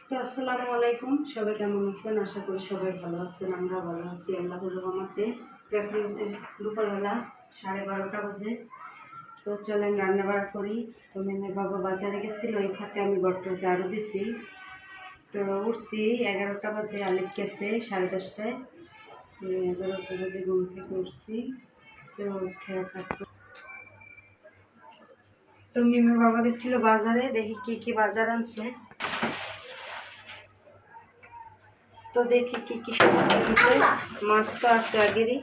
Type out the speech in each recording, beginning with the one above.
তো আসসালামু আলাইকুম, সবাই কেমন আছেন? আশা করি সবাই ভালো আছেন। আমরা ভালো আছি আল্লাহর রহমতে। তো এখন হচ্ছে দুপুরবেলা 12:30 বাজে। তো চলেন রান্না বাড়া করি। তো মেয়ের বাবা বাজারে গেছিল, এই ফাঁকে আমি ঘরটা ঝাড়ু দিছি। তো উঠছি 11টা বাজে, আলিফ গেছে 10:30টায়। 11টা বাজে ঘুম থেকে উঠছি। তো উঠে কাজ করি। তো মেয়ের বাবা গেছিল বাজারে, দেখি কি কি বাজার আনছে। তো দেখি কি কি সবজি আনছে। মাছ তো আছে আগেরই,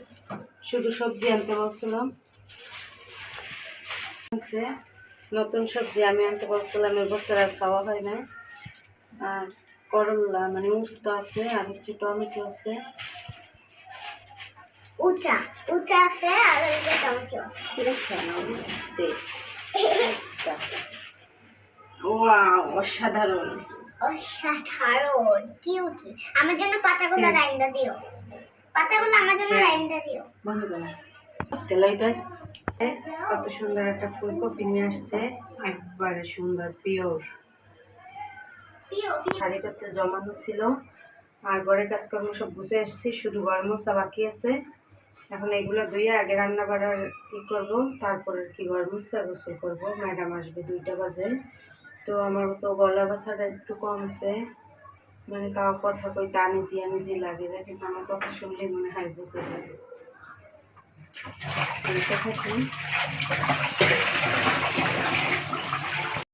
শুধু সবজি আনতে বলছিলাম। আনছে নতুন সবজি, আমি আনতে বলছিলাম এবছর আর খাওয়া হয় না। আর করলা মানে উস্তা আছে, আর হচ্ছে টমেটো আছে। উচা উচা আছে আর ওইটা টমেটো উস্তা না, উস্তে। উস্তা। ওয়াও, অসাধারণ। অসাধারণ কিউট। আমার জন্য পাতাগুলো রাইন্দা দিও, পাতাগুলো আমার জন্য রাইন্দা দিও। বন্ধ করো তেলাইটায়। কত সুন্দর একটা ফুলকপি নিয়ে আসছে, একবারে সুন্দর পিওর। শাড়ি করতে জমানো ছিল, আর ঘরে কাজকর্ম সব বুঝে এসেছি, শুধু গরম মশলা বাকি আছে। এখন এগুলো ধুয়ে আগে রান্না করার কি করবো, তারপরে কি গরম মশলা গোসল করবো। ম্যাডাম আসবে 2টা বাজে। তো আমার তো গলা ব্যথাটা একটু কমছে, মানে তাও কথা কইতে আনিজি আনিজি লাগে না, কিন্তু আমার কথা শুনলে মনে হয় বুঝে যায়।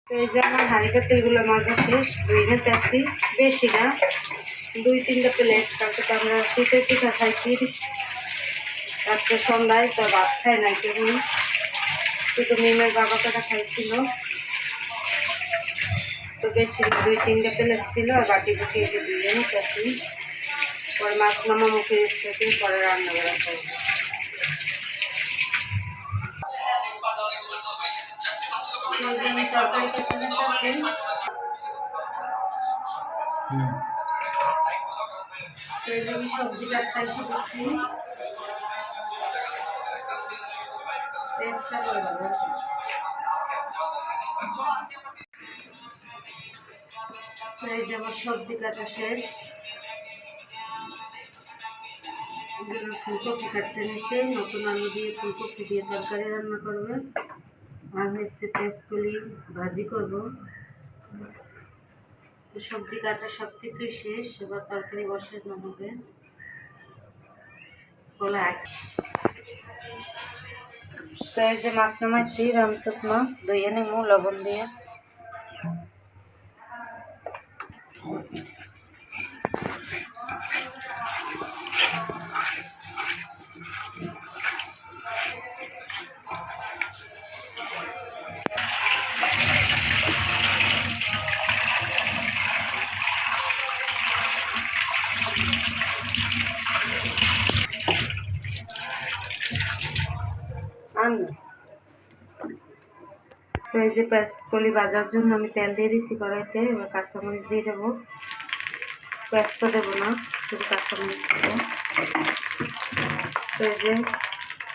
তো এই যে আমার হাঁড়িটাতে এগুলো মাজা শেষ, ধুয়ে নিতে আসছি। বেশি না, 2-3টা প্লেট। কালকে তো আমরা শীতের পিঠা খাইছি রাত্রে সন্ধ্যায়, তো ভাত খাই নাই কেমন, শুধু মিমের বাবা কাটা খাইছিল। তো বেশি 2-3টা প্লেট ছিল, আর বাটি বুটি এসে ধুয়ে নিতে আসছি। পরে মাছ নামা মুখে রেখে পরে রান্না করা করবো। আমি তরকারি করতে যেতেছি। তো এই জন্য সবজি কাটতে এসে করছি। টেস্টটা করে ভালো। তো এই যে আমার সবজি কাটা শেষ। ফুলকপি কাটতে নিচ্ছে, নতুন আলু দিয়ে ফুলকপি দিয়ে তরকারি রান্না করবে। আর হচ্ছে পেঁয়াজকলি ভাজি করব। তো সবজি কাটা সব কিছুই শেষ, এবার তরকারি বসানো হবে। তো এই যে মাছ নামাইছি, রামসস মাছ ধুয়ে নেবো লবণ দিয়ে। তো এই যে পেঁয়াজকলি ভাজার জন্য আমি তেল দিয়ে দিচ্ছি কড়াইতে। এবার কাঁচামরিচ দিয়ে দেবো, পেঁয়াজ তো দেবো না, শুধু কাঁচামরিচ দেবো। তো এই যে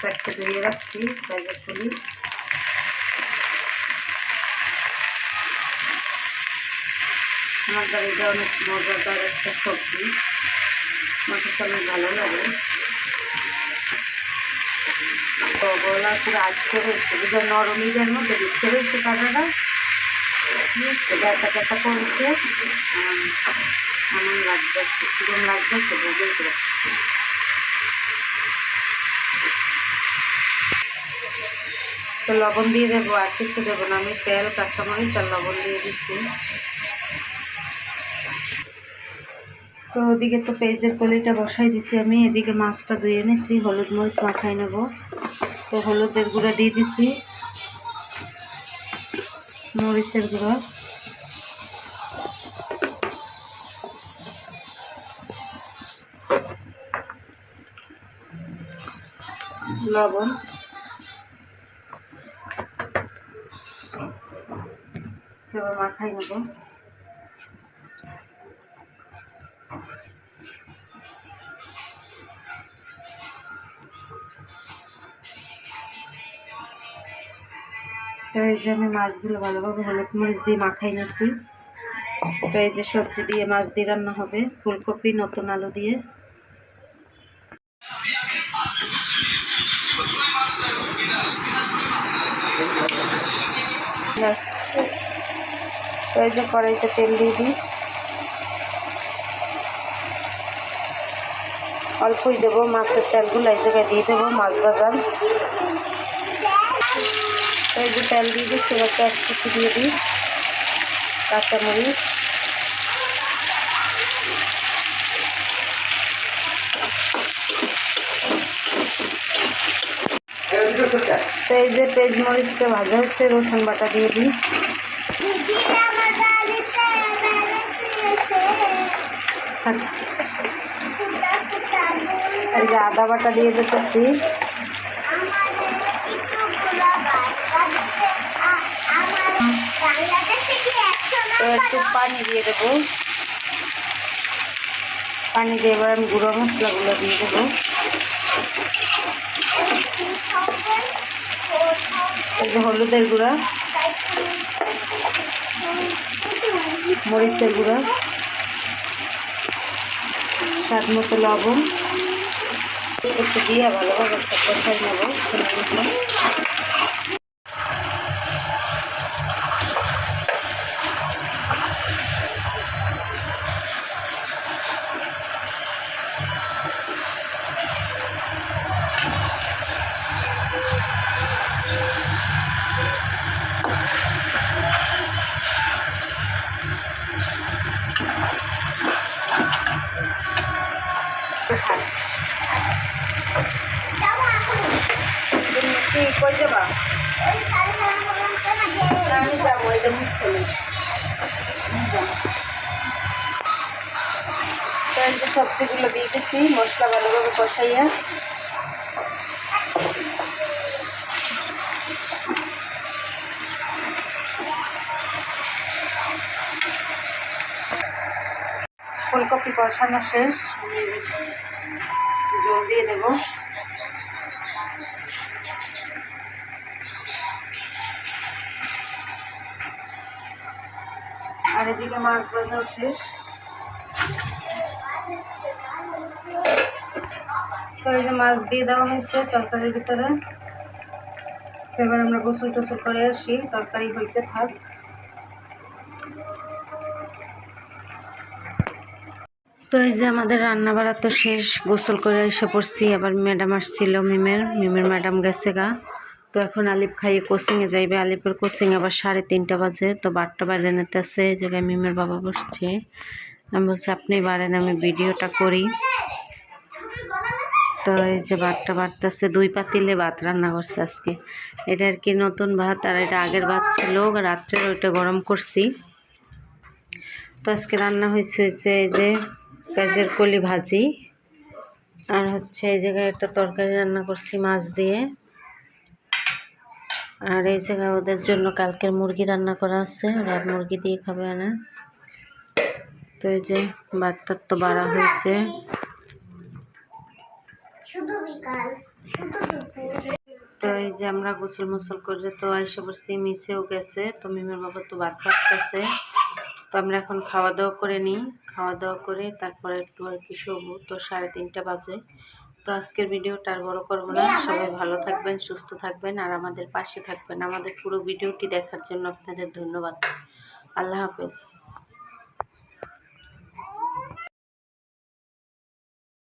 পেঁয়াজটা ধুয়ে রাখছি পেঁয়াজকলি। আমার বাড়িতে অনেক মজাদার একটা সবজি, আমার কাছে অনেক ভালো লাগে। তো গলা পুরো আজকে রয়েছে, যেটা নরমিজের মধ্যে দিচ্ছে রয়েছে কাটাটা, ব্যথা ব্যথা করছে। আমার লাগবে, কিরম লাগবে সে বুঝে করে। তো লবণ দিয়ে দেবো, আর কিছু দেবো না, আমি তেল কাঁচামরিচ আর লবণ দিয়ে দিচ্ছি। তো ওদিকে তো পেঁয়াজের কলিটা বসাই দিছি আমি, এদিকে মাছটা ধুয়ে নিচ্ছি, হলুদ মরিচ মাখাই নেব। তো হলুদের গুঁড়া দিয়ে দিছি, মরিচের গুঁড়া, লবণ। এবার মাখাই নেব। তো এই যে আমি মাছগুলো ভালোভাবে হলুদ মরিচ দিয়ে মাখাই নিয়েছি। তো এই যে সবজি দিয়ে মাছ দিয়ে রান্না হবে, ফুলকপি নতুন আলু দিয়ে। তো এই যে কড়াইতে তেল দিয়ে দিই, অল্পই দেবো, মাছের তেলগুলো এই জায়গায় দিয়ে দেবো মাছ ভাজার। তো এই যে তেল দিয়ে দিই, সেটা পেঁয়াজ কুচি দিয়ে দিই, কাঁচামরিচ, তো এই যে পেঁয়াজ মরিচটা ভাজা হচ্ছে, রসুন বাটা দিয়ে দিই। এই যে আদা বাটা দিয়ে দিতেছি, তো একটু পানি দিয়ে দেবো। পানি দিয়ে এবার আমি গুঁড়ো মশলাগুলো দিয়ে দেবো। এই যে হলুদের গুঁড়া, মরিচের গুঁড়া, স্বাদ মতো লবণ একটু দিয়ে ভালোভাবে কষাই নেবো। কই যাবা? আমি যাবো, এই যে মুখ চলে। তো এই যে সবজিগুলো দিয়ে দিচ্ছি, মশলা ভালোভাবে কষাইয়া। ফুলকপি কষানো শেষ, জল দিয়ে দেবো। আর এদিকে মাছ ভাজাও শেষ। তো এই যে মাছ দিয়ে দেওয়া হয়েছে তরকারির ভিতরে। এবার আমরা গোসল টোসল করে আসি, তরকারি হইতে থাক। তো এই যে আমাদের রান্না বাড়া তো শেষ, গোসল করে এসে পড়ছি। আবার ম্যাডাম আসছিল, মিমের ম্যাডাম গেছে গা। তো এখন আলিফ খাইয়ে কোচিংয়ে যাইবে। আলিফের কোচিং আবার 3:30 বাজে। তো বারটা বাইরে নিতেছে, এই জায়গায় মিমের বাবা বসছে। আমি বলছি আপনি বাড়েন, আমি ভিডিওটা করি। তো এই যে ভাতটা বাড়তেছে, 2 পাতিলে ভাত রান্না করছে আজকে। এটা আর কি নতুন ভাত, আর এটা আগের ভাত ছিল রাত্রে, ওইটা গরম করছি। তো আজকে রান্না হয়েছে এই যে পেঁয়াজের কলি ভাজি, আর হচ্ছে এই জায়গায় একটা তরকারি রান্না করছি মাছ দিয়ে। আর এই জায়গায় ওদের জন্য কালকের মুরগি রান্না করা আছে, রাত মুরগি দিয়ে খাবে না। তো এই যে ভাতটা তো বাড়া হয়েছে। তো এই যে আমরা গোসল মোসল করে তো আইসা পড়ছি, মিসেও গেছে। তো মিমের বাবা তো ভাত খাচ্ছে। তো আমরা এখন খাওয়া দাওয়া করে নিই, খাওয়া দাওয়া করে তারপরে একটু আর কি শোবো। তো 3:30 বাজে। তো আজকের ভিডিওটা আর বড় করবো না। সবাই ভালো থাকবেন, সুস্থ থাকবেন, আর আমাদের পাশে থাকবেন। আমাদের পুরো ভিডিওটি দেখার জন্য আপনাদের ধন্যবাদ। আল্লাহ হাফেজ।